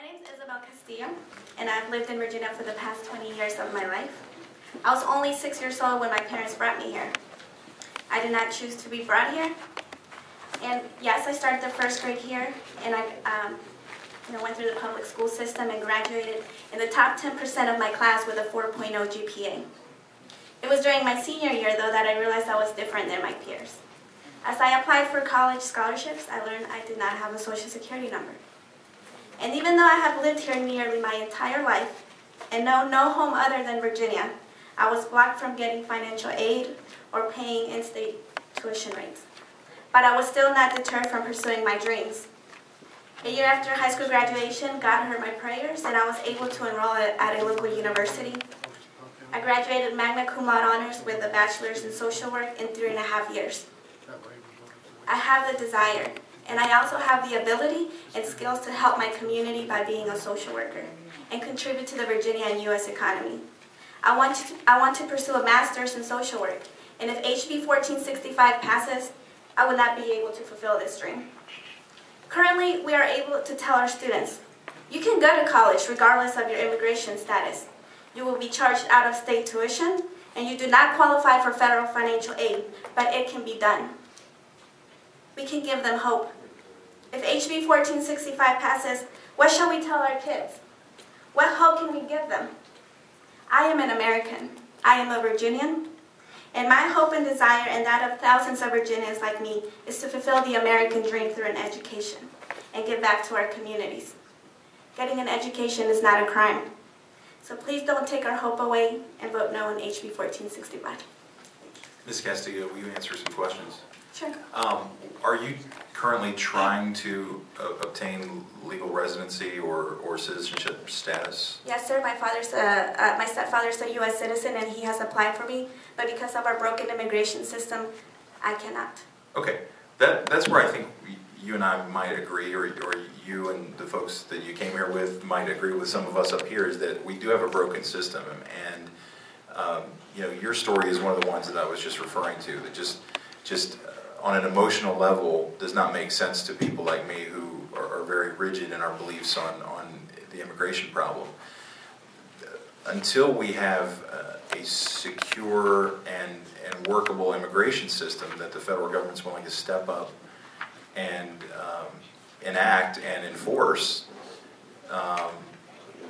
My name is Isabel Castillo, and I've lived in Virginia for the past 20 years of my life. I was only 6 years old when my parents brought me here. I did not choose to be brought here. And yes, I started the first grade here, and I went through the public school system and graduated in the top 10% of my class with a 4.0 GPA. It was during my senior year, though, that I realized I was different than my peers. As I applied for college scholarships, I learned I did not have a Social Security number. And even though I have lived here nearly my entire life and know no home other than Virginia, I was blocked from getting financial aid or paying in-state tuition rates. But I was still not deterred from pursuing my dreams. A year after high school graduation, God heard my prayers, and I was able to enroll at a local university. I graduated magna cum laude honors with a bachelor's in social work in 3.5 years. I have the desire, and I also have the ability and skills to help my community by being a social worker and contribute to the Virginia and U.S. economy. I want to pursue a master's in social work, and if HB 1465 passes, I would not be able to fulfill this dream. Currently, we are able to tell our students, you can go to college regardless of your immigration status. You will be charged out-of-state tuition, and you do not qualify for federal financial aid, but it can be done. We can give them hope. If HB 1465 passes, what shall we tell our kids? What hope can we give them? I am an American. I am a Virginian. And my hope and desire, and that of thousands of Virginians like me, is to fulfill the American dream through an education and give back to our communities. Getting an education is not a crime. So please don't take our hope away and vote no on HB 1465. Ms. Castillo, will you answer some questions? Sure. Are you currently trying to obtain legal residency or citizenship status? Yes, sir. My stepfather's a U.S. citizen, and he has applied for me. But because of our broken immigration system, I cannot. Okay. That's where I think you and I might agree, or you and the folks that you came here with might agree with some of us up here, is that we do have a broken system. And your story is one of the ones that I was just referring to, that just on an emotional level does not make sense to people like me who are very rigid in our beliefs on the immigration problem. Until we have a secure and workable immigration system that the federal government's willing to step up and enact and enforce,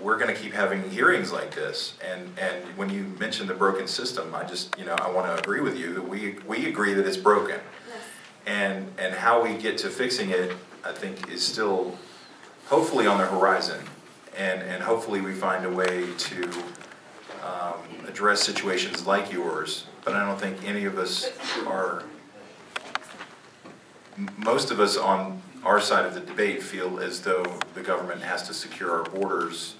we're going to keep having hearings like this. And when you mention the broken system, I want to agree with you that we agree that it's broken. Yes. And how we get to fixing it, I think, is still hopefully on the horizon. And hopefully we find a way to address situations like yours. But I don't think any of us most of us on our side of the debate feel as though the government has to secure our borders,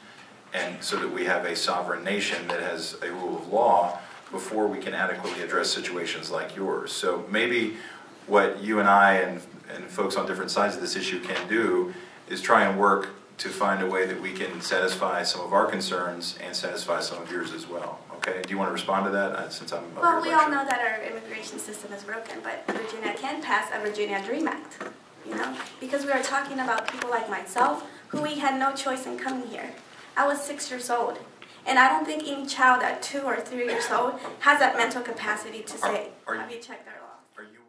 and so that we have a sovereign nation that has a rule of law before we can adequately address situations like yours. So maybe what you and I and folks on different sides of this issue can do is try and work to find a way that we can satisfy some of our concerns and satisfy some of yours as well. Okay? Do you want to respond to that since I'm up Well, here we all know that our immigration system is broken, but Virginia can pass a Virginia Dream Act, because we are talking about people like myself who we had no choice in coming here. I was 6 years old, and I don't think any child at 2 or 3 years old has that mental capacity to say, have you checked our law? Are you